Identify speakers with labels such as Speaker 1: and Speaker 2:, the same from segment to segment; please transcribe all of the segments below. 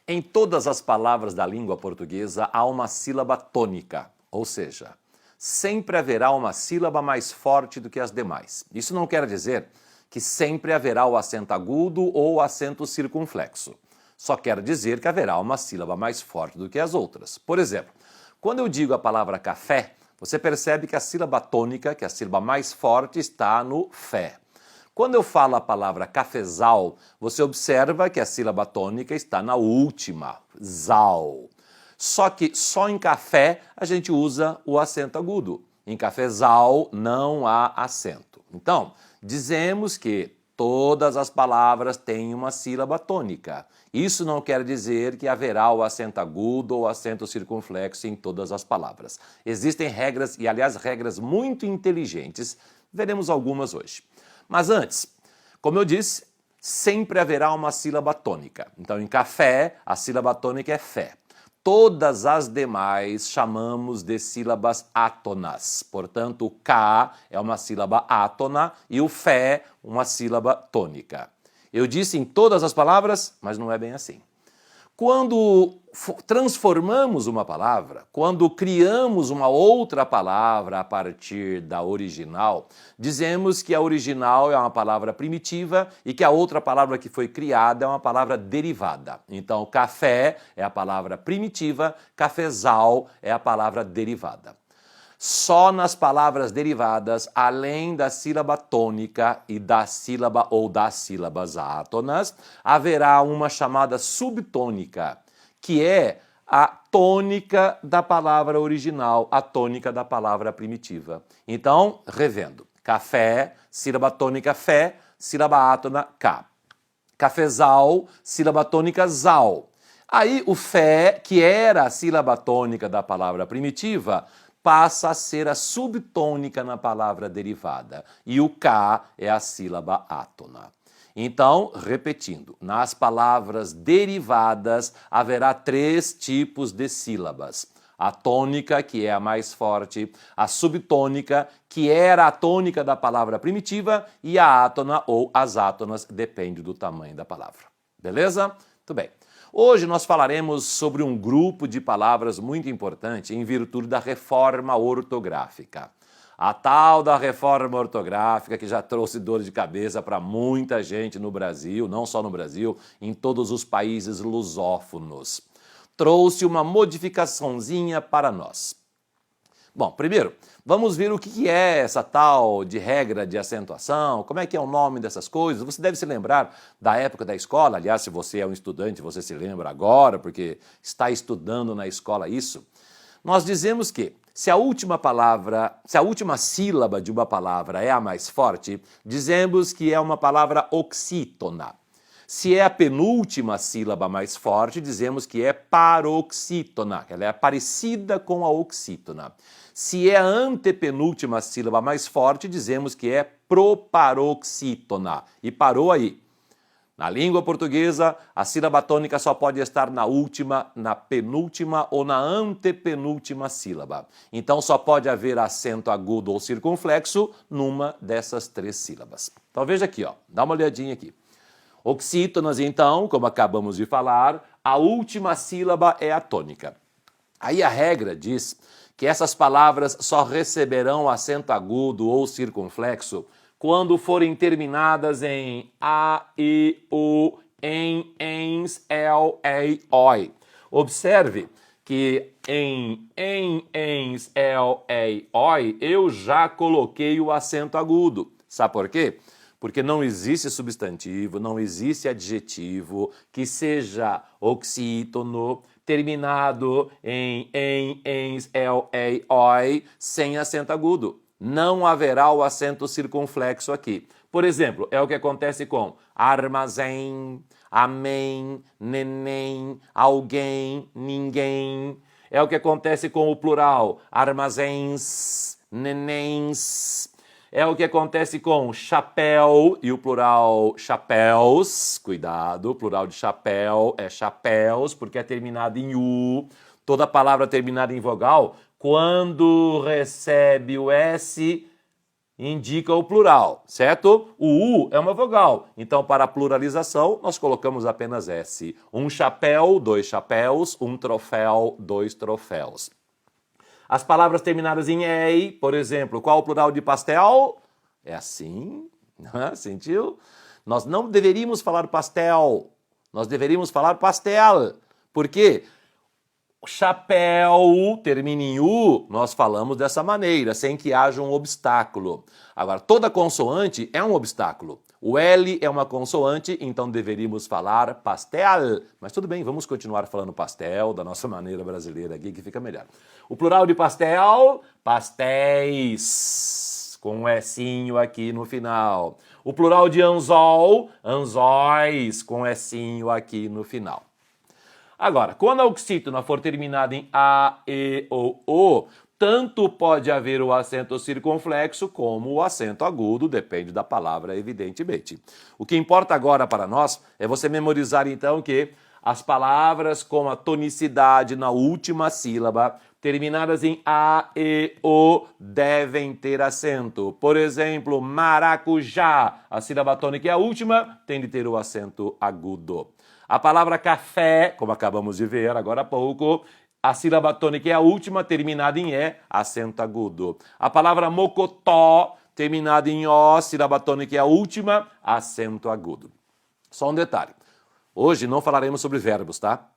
Speaker 1: Em todas as palavras da língua portuguesa há uma sílaba tônica, ou seja, sempre haverá uma sílaba mais forte do que as demais. Isso não quer dizer que sempre haverá o acento agudo ou o acento circunflexo. Só quer dizer que haverá uma sílaba mais forte do que as outras. Por exemplo, quando eu digo a palavra café, você percebe que a sílaba tônica, que é a sílaba mais forte, está no fé. Quando eu falo a palavra cafezal, você observa que a sílaba tônica está na última, zal. Só que só em café a gente usa o acento agudo. Em cafezal não há acento. Então, dizemos que todas as palavras têm uma sílaba tônica. Isso não quer dizer que haverá o acento agudo ou acento circunflexo em todas as palavras. Existem regras, e aliás regras muito inteligentes, veremos algumas hoje. Mas antes, como eu disse, sempre haverá uma sílaba tônica. Então, em café, a sílaba tônica é fé. Todas as demais chamamos de sílabas átonas. Portanto, o K é uma sílaba átona e o fé uma sílaba tônica. Eu disse em todas as palavras, mas não é bem assim. Quando transformamos uma palavra, quando criamos uma outra palavra a partir da original, dizemos que a original é uma palavra primitiva e que a outra palavra que foi criada é uma palavra derivada. Então, café é a palavra primitiva, cafezal é a palavra derivada. Só nas palavras derivadas, além da sílaba tônica e da sílaba ou das sílabas átonas, haverá uma chamada subtônica, que é a tônica da palavra original, a tônica da palavra primitiva. Então, revendo, café, sílaba tônica fé, sílaba átona cá. Cafezal, sílaba tônica zal. Aí o fé, que era a sílaba tônica da palavra primitiva, passa a ser a subtônica na palavra derivada. E o K é a sílaba átona. Então, repetindo, nas palavras derivadas haverá 3 tipos de sílabas. A tônica, que é a mais forte, a subtônica, que era a tônica da palavra primitiva, e a átona ou as átonas, depende do tamanho da palavra. Beleza? Muito bem. Hoje nós falaremos sobre um grupo de palavras muito importante em virtude da reforma ortográfica. A tal da reforma ortográfica que já trouxe dor de cabeça para muita gente no Brasil, não só no Brasil, em todos os países lusófonos. Trouxe uma modificaçãozinha para nós. Bom, primeiro, vamos ver o que é essa tal de regra de acentuação, como é que é o nome dessas coisas. Você deve se lembrar da época da escola, aliás, se você é um estudante, você se lembra agora, porque está estudando na escola isso. Nós dizemos que se a última sílaba de uma palavra é a mais forte, dizemos que é uma palavra oxítona. Se é a penúltima sílaba mais forte, dizemos que é paroxítona, ela é parecida com a oxítona. Se é a antepenúltima sílaba mais forte, dizemos que é proparoxítona. E parou aí. Na língua portuguesa, a sílaba tônica só pode estar na última, na penúltima ou na antepenúltima sílaba. Então só pode haver acento agudo ou circunflexo numa dessas 3 sílabas. Então veja aqui, ó, dá uma olhadinha aqui. Oxítonas, então, como acabamos de falar, a última sílaba é a tônica. Aí a regra diz que essas palavras só receberão acento agudo ou circunflexo quando forem terminadas em a, i, u, em, ens, el, ei, oi. Observe que em, ens, el, ei, oi, eu já coloquei o acento agudo. Sabe por quê? Porque não existe substantivo, não existe adjetivo que seja oxítono, terminado em, ens, el, ei, oi, sem acento agudo. Não haverá o acento circunflexo aqui. Por exemplo, é o que acontece com armazém, amém, neném, alguém, ninguém. É o que acontece com o plural, armazéns, nenéns. É o que acontece com chapéu e o plural chapéus. Cuidado, o plural de chapéu é chapéus, porque é terminado em U. Toda palavra terminada em vogal, quando recebe o S, indica o plural, certo? O U é uma vogal, então para a pluralização nós colocamos apenas S. Um chapéu, dois chapéus, um troféu, dois troféus. As palavras terminadas em EI, por exemplo, qual o plural de pastel? É assim, sentiu? Nós não deveríamos falar pastel, nós deveríamos falar pastel. Por quê? Chapéu termina em U, nós falamos dessa maneira, sem que haja um obstáculo. Agora, toda consoante é um obstáculo. O L é uma consoante, então deveríamos falar pastel. Mas tudo bem, vamos continuar falando pastel da nossa maneira brasileira aqui, que fica melhor. O plural de pastel, pastéis, com um Sinho aqui no final. O plural de anzol, anzóis, com Sinho aqui no final. Agora, quando a oxítona for terminada em A, E ou O, tanto pode haver o acento circunflexo como o acento agudo, depende da palavra, evidentemente. O que importa agora para nós é você memorizar, então, que as palavras com a tonicidade na última sílaba, terminadas em A, E, O, devem ter acento. Por exemplo, maracujá, a sílaba tônica é a última, tem de ter o acento agudo. A palavra café, como acabamos de ver agora há pouco, a sílaba tônica é a última, terminada em E, acento agudo. A palavra mocotó, terminada em O, sílaba tônica é a última, acento agudo. Só um detalhe. Hoje não falaremos sobre verbos, tá?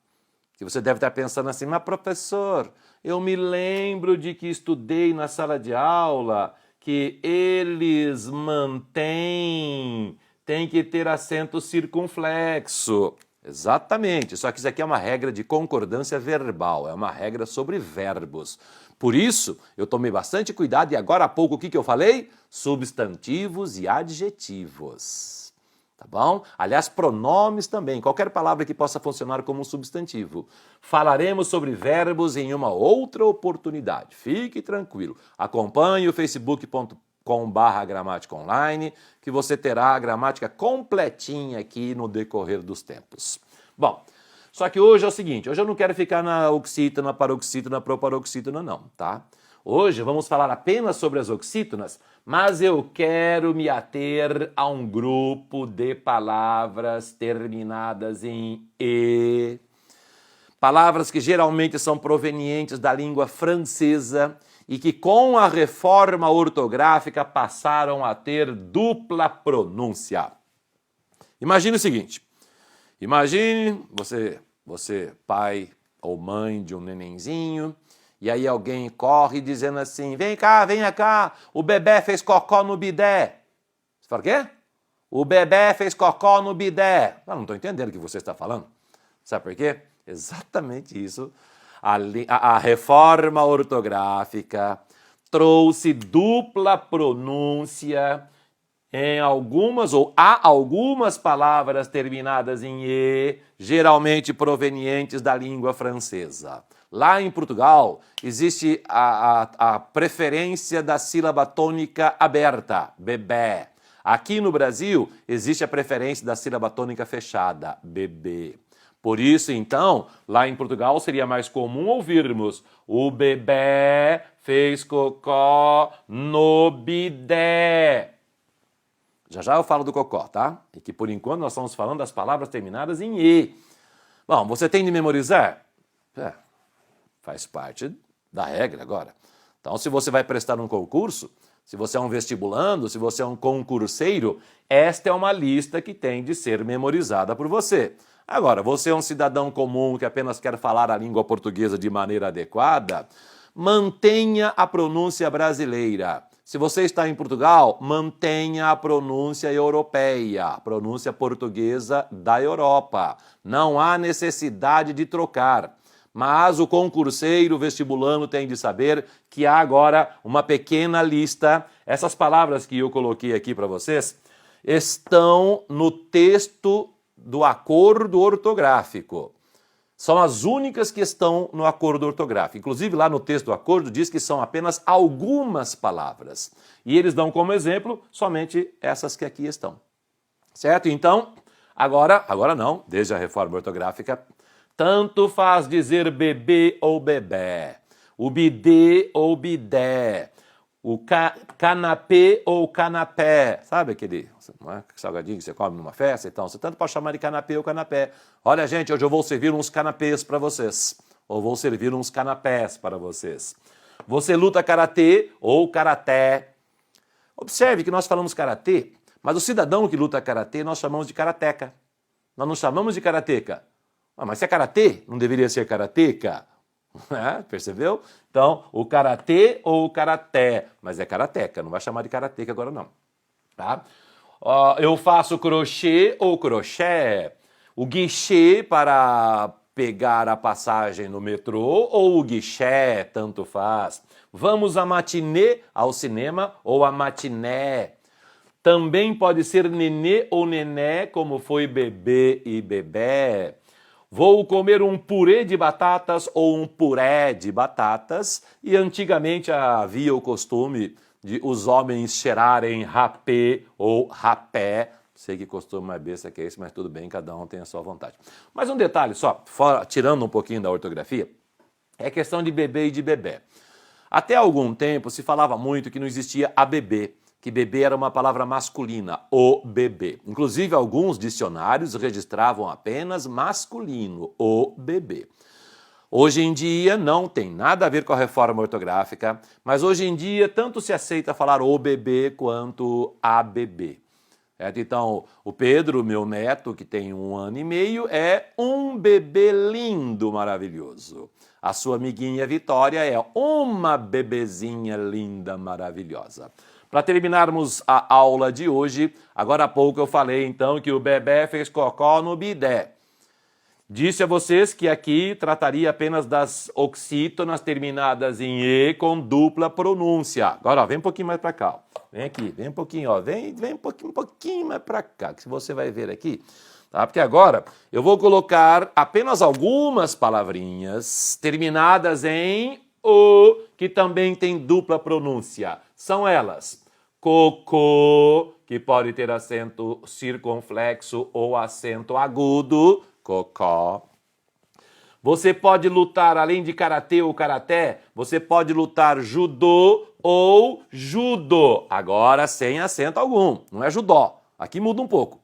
Speaker 1: Que você deve estar pensando assim, mas professor, eu me lembro de que estudei na sala de aula que eles mantêm, tem que ter acento circunflexo. Exatamente, só que isso aqui é uma regra de concordância verbal, é uma regra sobre verbos. Por isso, eu tomei bastante cuidado e agora há pouco o que eu falei? Substantivos e adjetivos. Tá bom? Aliás, pronomes também, qualquer palavra que possa funcionar como um substantivo. Falaremos sobre verbos em uma outra oportunidade. Fique tranquilo. Acompanhe o facebook.com/gramática online, que você terá a gramática completinha aqui no decorrer dos tempos. Bom, só que hoje é o seguinte, hoje eu não quero ficar na oxítona, paroxítona, proparoxítona não, tá? Hoje vamos falar apenas sobre as oxítonas, mas eu quero me ater a um grupo de palavras terminadas em E. Palavras que geralmente são provenientes da língua francesa e que com a reforma ortográfica passaram a ter dupla pronúncia. Imagine o seguinte, imagine você pai ou mãe de um nenenzinho, e aí alguém corre dizendo assim, vem cá, o bebê fez cocó no bidé. Você fala, o quê? O bebê fez cocó no bidé. Eu não estou entendendo o que você está falando. Sabe por quê? Exatamente isso. A reforma ortográfica trouxe dupla pronúncia em algumas ou há algumas palavras terminadas em E, geralmente provenientes da língua francesa. Lá em Portugal existe a preferência da sílaba tônica aberta, bebê. Aqui no Brasil existe a preferência da sílaba tônica fechada, bebê. Por isso, então, lá em Portugal seria mais comum ouvirmos o bebê fez cocó no bidé. Já eu falo do cocó, tá? E que por enquanto nós estamos falando das palavras terminadas em E. Bom, você tem de memorizar? Faz parte da regra agora. Então, se você vai prestar um concurso, se você é um vestibulando, se você é um concurseiro, esta é uma lista que tem de ser memorizada por você. Agora, você é um cidadão comum que apenas quer falar a língua portuguesa de maneira adequada, mantenha a pronúncia brasileira. Se você está em Portugal, mantenha a pronúncia europeia, a pronúncia portuguesa da Europa. Não há necessidade de trocar. Mas o concurseiro, o vestibulando tem de saber que há agora uma pequena lista. Essas palavras que eu coloquei aqui para vocês estão no texto do acordo ortográfico. São as únicas que estão no acordo ortográfico. Inclusive, lá no texto do acordo diz que são apenas algumas palavras. E eles dão como exemplo somente essas que aqui estão. Certo? Então, agora não, desde a reforma ortográfica, tanto faz dizer bebê ou bebé, o bidê ou bidé, o canapé ou canapé. Sabe aquele salgadinho que você come numa festa? Então, você tanto pode chamar de canapé ou canapé. Olha, gente, hoje eu vou servir uns canapés para vocês. Ou vou servir uns canapés para vocês. Você luta karatê ou karaté. Observe que nós falamos karatê, mas o cidadão que luta karatê nós chamamos de karateca. Nós não chamamos de karateca. Mas se é karatê, não deveria ser karateca? Percebeu? Então, o karatê ou o karaté, mas é karateca, não vai chamar de karateca agora não. Tá? Eu faço crochê ou crochê. O guichê para pegar a passagem no metrô ou o guichê, tanto faz. Vamos à matinê, ao cinema, ou à matiné. Também pode ser nenê ou nené, como foi bebê e bebé. Vou comer um purê de batatas ou um puré de batatas. E antigamente havia o costume de os homens cheirarem rapé ou rapé. Sei que costume mais besta que esse, mas tudo bem, cada um tem a sua vontade. Mas um detalhe só, tirando um pouquinho da ortografia, é questão de bebê e de bebé. Até algum tempo se falava muito que não existia a bebê, que bebê era uma palavra masculina, o bebê. Inclusive, alguns dicionários registravam apenas masculino, o bebê. Hoje em dia não tem nada a ver com a reforma ortográfica, mas hoje em dia tanto se aceita falar o bebê quanto a bebê. Então, o Pedro, meu neto, que tem 1 ano e meio, é um bebê lindo, maravilhoso. A sua amiguinha Vitória é uma bebezinha linda, maravilhosa. Para terminarmos a aula de hoje, agora há pouco eu falei então que o bebê fez cocó no bidé. Disse a vocês que aqui trataria apenas das oxítonas terminadas em E com dupla pronúncia. Agora, ó, vem um pouquinho mais para cá. Ó. Vem aqui, vem um pouquinho, ó. Vem um pouquinho mais para cá, que você vai ver aqui. Tá? Porque agora eu vou colocar apenas algumas palavrinhas terminadas em O, que também tem dupla pronúncia. São elas: cocô, que pode ter acento circunflexo ou acento agudo, cocó. Você pode lutar, além de karatê ou karaté, você pode lutar judô ou judo. Agora sem acento algum, não é judó. Aqui muda um pouco.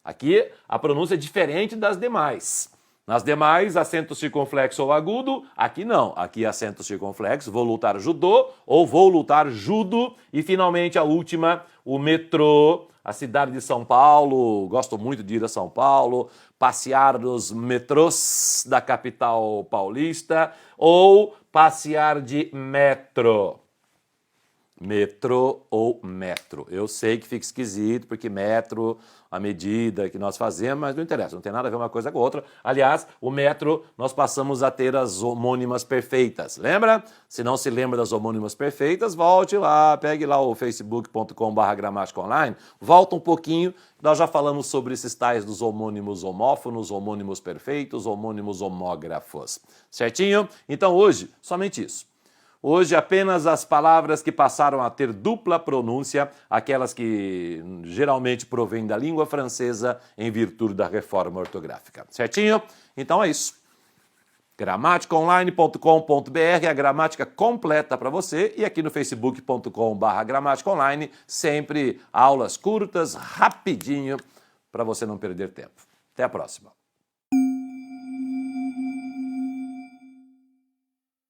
Speaker 1: Aqui a pronúncia é diferente das demais. Nas demais, acento circunflexo ou agudo, aqui não. Aqui acento circunflexo, vou lutar judô ou vou lutar judo. E finalmente a última, o metrô, a cidade de São Paulo, gosto muito de ir a São Paulo, passear nos metrôs da capital paulista ou passear de metro. Metrô ou metro. Eu sei que fica esquisito, porque metro, a medida que nós fazemos, mas não interessa, não tem nada a ver uma coisa com a outra. Aliás, o metro, nós passamos a ter as homônimas perfeitas. Lembra? Se não se lembra das homônimas perfeitas, volte lá, pegue lá o facebook.com/gramaticaonline, volta um pouquinho, nós já falamos sobre esses tais dos homônimos homófonos, homônimos perfeitos, homônimos homógrafos. Certinho? Então hoje, somente isso. Hoje apenas as palavras que passaram a ter dupla pronúncia, aquelas que geralmente provêm da língua francesa em virtude da reforma ortográfica. Certinho? Então é isso. gramaticaonline.com.br, a gramática completa para você, e aqui no facebook.com/gramaticaonline, sempre aulas curtas, rapidinho, para você não perder tempo. Até a próxima.